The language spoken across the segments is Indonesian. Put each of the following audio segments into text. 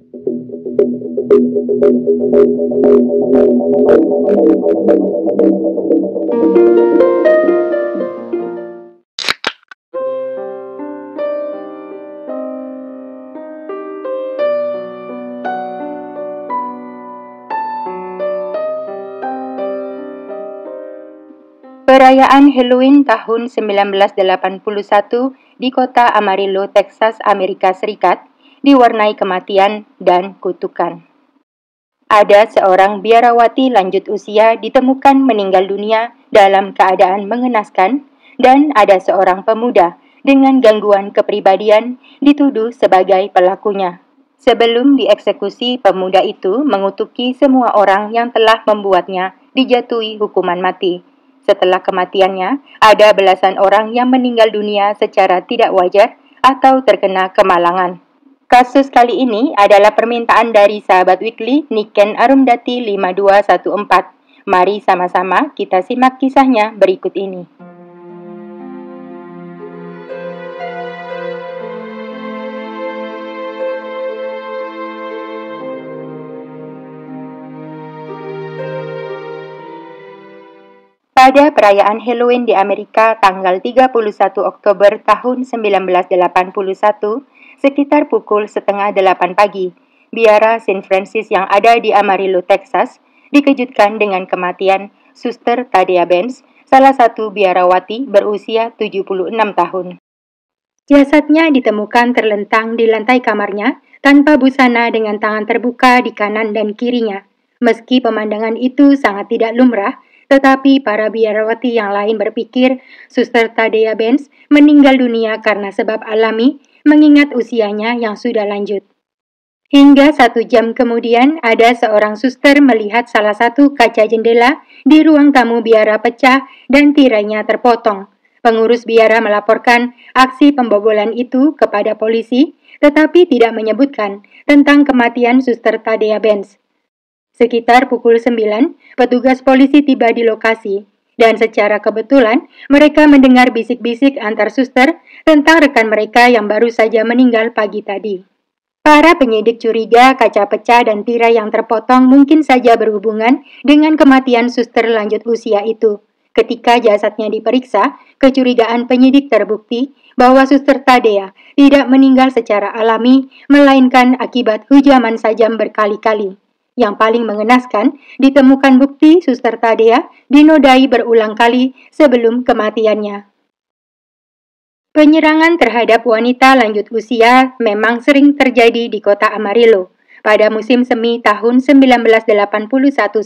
Perayaan Halloween tahun 1981 di kota Amarillo, Texas, Amerika Serikat, diwarnai kematian dan kutukan. Ada seorang biarawati lanjut usia ditemukan meninggal dunia dalam keadaan mengenaskan, dan ada seorang pemuda dengan gangguan kepribadian dituduh sebagai pelakunya. Sebelum dieksekusi, pemuda itu mengutuki semua orang yang telah membuatnya dijatuhi hukuman mati. Setelah kematiannya, ada belasan orang yang meninggal dunia secara tidak wajar atau terkena kemalangan. Kasus kali ini adalah permintaan dari sahabat Weekly Niken Arumdati 5214. Mari sama-sama kita simak kisahnya berikut ini. Pada perayaan Halloween di Amerika tanggal 31 Oktober tahun 1981, sekitar pukul 7:30 pagi, biara St. Francis yang ada di Amarillo, Texas, dikejutkan dengan kematian Suster Thaddeus Benz, salah satu biarawati berusia 76 tahun. Jasadnya ditemukan terlentang di lantai kamarnya tanpa busana dengan tangan terbuka di kanan dan kirinya. Meski pemandangan itu sangat tidak lumrah, tetapi para biarawati yang lain berpikir Suster Thaddeus Benz meninggal dunia karena sebab alami, mengingat usianya yang sudah lanjut. Hingga 1 jam kemudian, ada seorang suster melihat salah satu kaca jendela di ruang tamu biara pecah dan tirainya terpotong. Pengurus biara melaporkan aksi pembobolan itu kepada polisi, tetapi tidak menyebutkan tentang kematian Suster Thaddeus Benz. Sekitar pukul 9, petugas polisi tiba di lokasi, dan secara kebetulan mereka mendengar bisik-bisik antar suster tentang rekan mereka yang baru saja meninggal pagi tadi. Para penyidik curiga kaca pecah dan tirai yang terpotong mungkin saja berhubungan dengan kematian suster lanjut usia itu. Ketika jasadnya diperiksa, kecurigaan penyidik terbukti bahwa Suster Thaddeus tidak meninggal secara alami, melainkan akibat hujaman sajam berkali-kali. Yang paling mengenaskan, ditemukan bukti Suster Thaddeus dinodai berulang kali sebelum kematiannya. Penyerangan terhadap wanita lanjut usia memang sering terjadi di kota Amarillo. Pada musim semi tahun 1981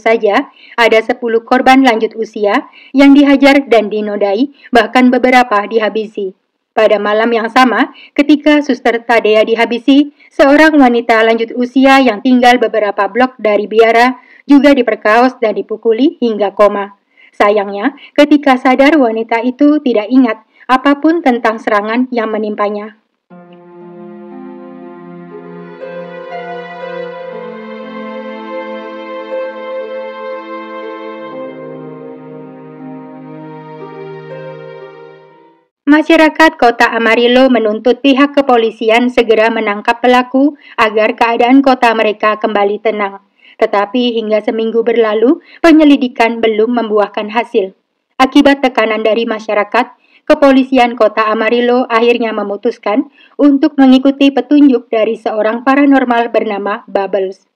saja, ada 10 korban lanjut usia yang dihajar dan dinodai, bahkan beberapa dihabisi. Pada malam yang sama, ketika Suster Thaddeus dihabisi, seorang wanita lanjut usia yang tinggal beberapa blok dari biara juga diperkaos dan dipukuli hingga koma. Sayangnya, ketika sadar wanita itu tidak ingat apapun tentang serangan yang menimpanya. Masyarakat kota Amarillo menuntut pihak kepolisian segera menangkap pelaku agar keadaan kota mereka kembali tenang. Tetapi hingga seminggu berlalu, penyelidikan belum membuahkan hasil. Akibat tekanan dari masyarakat, kepolisian kota Amarillo akhirnya memutuskan untuk mengikuti petunjuk dari seorang paranormal bernama Bubbles.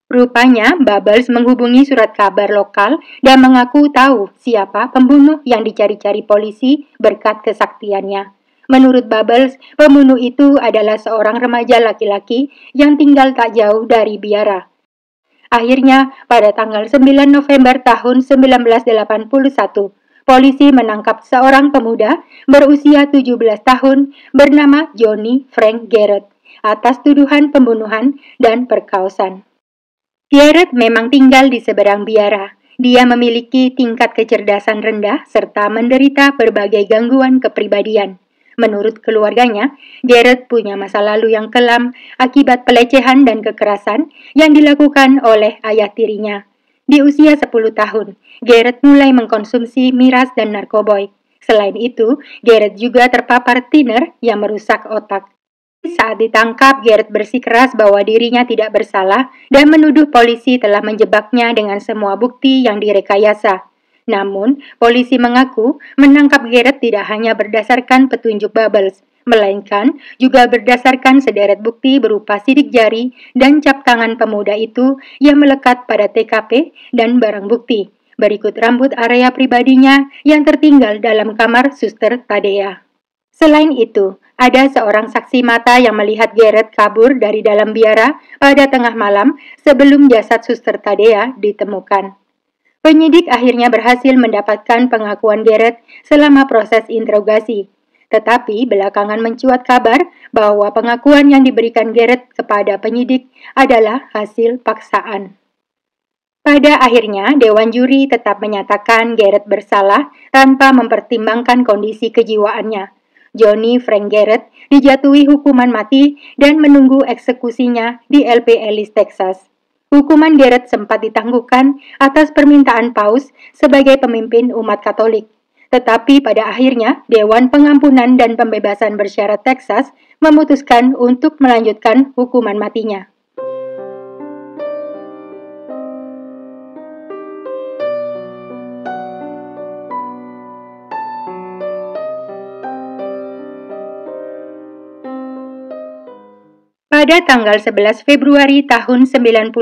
Rupanya, Bubbles menghubungi surat kabar lokal dan mengaku tahu siapa pembunuh yang dicari-cari polisi berkat kesaktiannya. Menurut Bubbles, pembunuh itu adalah seorang remaja laki-laki yang tinggal tak jauh dari biara. Akhirnya, pada tanggal 9 November tahun 1981, polisi menangkap seorang pemuda berusia 17 tahun bernama Johnny Frank Garrett atas tuduhan pembunuhan dan perkosaan. Garrett memang tinggal di seberang biara. Dia memiliki tingkat kecerdasan rendah serta menderita berbagai gangguan kepribadian. Menurut keluarganya, Garrett punya masa lalu yang kelam akibat pelecehan dan kekerasan yang dilakukan oleh ayah tirinya. Di usia 10 tahun, Garrett mulai mengkonsumsi miras dan narkoboy. Selain itu, Garrett juga terpapar thinner yang merusak otak. Saat ditangkap, Garrett bersikeras bahwa dirinya tidak bersalah dan menuduh polisi telah menjebaknya dengan semua bukti yang direkayasa. Namun, polisi mengaku menangkap Garrett tidak hanya berdasarkan petunjuk Bubbles, melainkan juga berdasarkan sederet bukti berupa sidik jari dan cap tangan pemuda itu yang melekat pada TKP dan barang bukti. Berikut rambut area pribadinya yang tertinggal dalam kamar Suster Tadea. Selain itu, ada seorang saksi mata yang melihat Garrett kabur dari dalam biara pada tengah malam sebelum jasad Suster Tadea ditemukan. Penyidik akhirnya berhasil mendapatkan pengakuan Garrett selama proses interogasi. Tetapi belakangan mencuat kabar bahwa pengakuan yang diberikan Garrett kepada penyidik adalah hasil paksaan. Pada akhirnya, Dewan Juri tetap menyatakan Garrett bersalah tanpa mempertimbangkan kondisi kejiwaannya. Johnny Frank Garrett dijatuhi hukuman mati dan menunggu eksekusinya di LP Ellis, Texas. Hukuman Garrett sempat ditangguhkan atas permintaan Paus sebagai pemimpin umat Katolik. Tetapi pada akhirnya, Dewan Pengampunan dan Pembebasan Bersyarat Texas memutuskan untuk melanjutkan hukuman matinya. Pada tanggal 11 Februari tahun 92,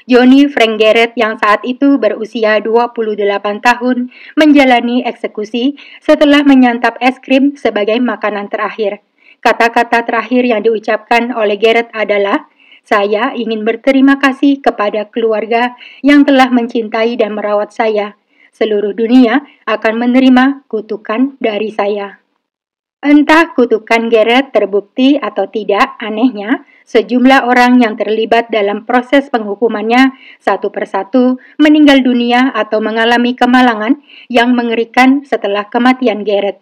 Johnny Frank Garrett yang saat itu berusia 28 tahun menjalani eksekusi setelah menyantap es krim sebagai makanan terakhir. Kata-kata terakhir yang diucapkan oleh Garrett adalah, "Saya ingin berterima kasih kepada keluarga yang telah mencintai dan merawat saya. Seluruh dunia akan menerima kutukan dari saya." Entah kutukan Garrett terbukti atau tidak, anehnya, sejumlah orang yang terlibat dalam proses penghukumannya satu persatu meninggal dunia atau mengalami kemalangan yang mengerikan setelah kematian Garrett.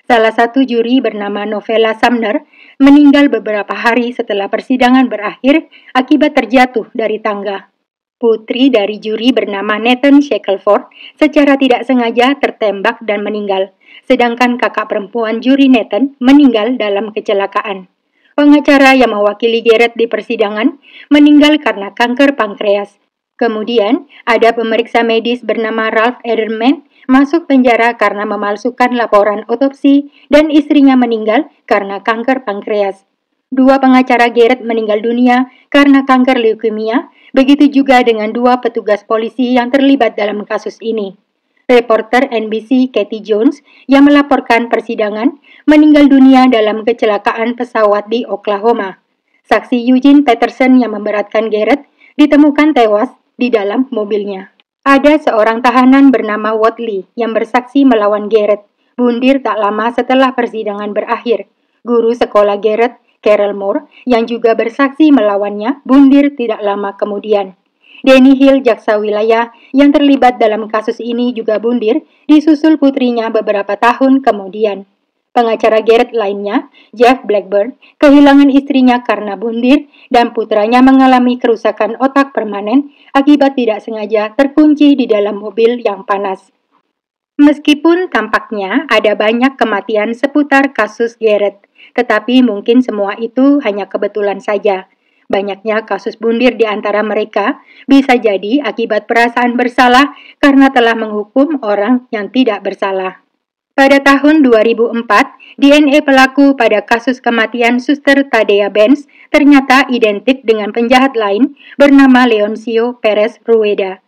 Salah satu juri bernama Novella Sumner meninggal beberapa hari setelah persidangan berakhir akibat terjatuh dari tangga. Putri dari juri bernama Nathan Shackelford secara tidak sengaja tertembak dan meninggal, sedangkan kakak perempuan juri Nathan meninggal dalam kecelakaan. Pengacara yang mewakili Garrett di persidangan meninggal karena kanker pankreas. Kemudian, ada pemeriksa medis bernama Ralph Ederman masuk penjara karena memalsukan laporan otopsi dan istrinya meninggal karena kanker pankreas. Dua pengacara Garrett meninggal dunia karena kanker leukemia, begitu juga dengan dua petugas polisi yang terlibat dalam kasus ini. Reporter NBC Katie Jones yang melaporkan persidangan meninggal dunia dalam kecelakaan pesawat di Oklahoma. Saksi Eugene Peterson yang memberatkan Garrett ditemukan tewas di dalam mobilnya. Ada seorang tahanan bernama Watley yang bersaksi melawan Garrett, bundir tak lama setelah persidangan berakhir. Guru sekolah Garrett, Carol Moore, yang juga bersaksi melawannya, bundir tidak lama kemudian. Denny Hill, jaksa wilayah yang terlibat dalam kasus ini juga bundir, disusul putrinya beberapa tahun kemudian. Pengacara Garrett lainnya, Jeff Blackburn, kehilangan istrinya karena bundir dan putranya mengalami kerusakan otak permanen akibat tidak sengaja terkunci di dalam mobil yang panas. Meskipun tampaknya ada banyak kematian seputar kasus Garrett, tetapi mungkin semua itu hanya kebetulan saja. Banyaknya kasus bundir di antara mereka bisa jadi akibat perasaan bersalah karena telah menghukum orang yang tidak bersalah. Pada tahun 2004, DNA pelaku pada kasus kematian Suster Tadea Benz ternyata identik dengan penjahat lain bernama Leoncio Perez Rueda.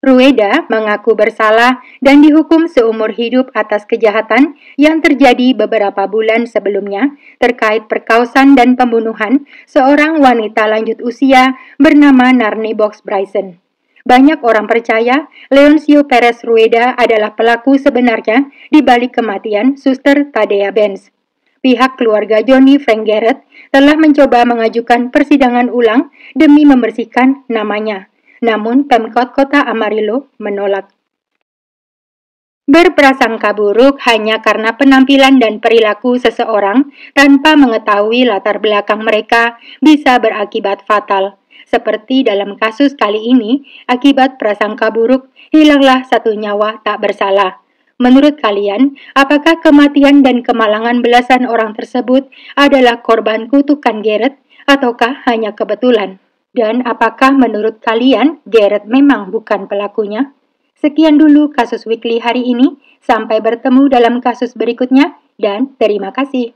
Rueda mengaku bersalah dan dihukum seumur hidup atas kejahatan yang terjadi beberapa bulan sebelumnya terkait perkosaan dan pembunuhan seorang wanita lanjut usia bernama Narnie Box Bryson. Banyak orang percaya Leoncio Perez Rueda adalah pelaku sebenarnya di balik kematian Suster Tadea Benz. Pihak keluarga Johnny Frank Garrett telah mencoba mengajukan persidangan ulang demi membersihkan namanya. Namun Pemkot Kota Amarillo menolak. Berprasangka buruk hanya karena penampilan dan perilaku seseorang tanpa mengetahui latar belakang mereka bisa berakibat fatal. Seperti dalam kasus kali ini, akibat prasangka buruk, hilanglah satu nyawa tak bersalah. Menurut kalian, apakah kematian dan kemalangan belasan orang tersebut adalah korban kutukan Garrett ataukah hanya kebetulan? Dan apakah menurut kalian Garrett memang bukan pelakunya? Sekian dulu kasus weekly hari ini. Sampai bertemu dalam kasus berikutnya dan terima kasih.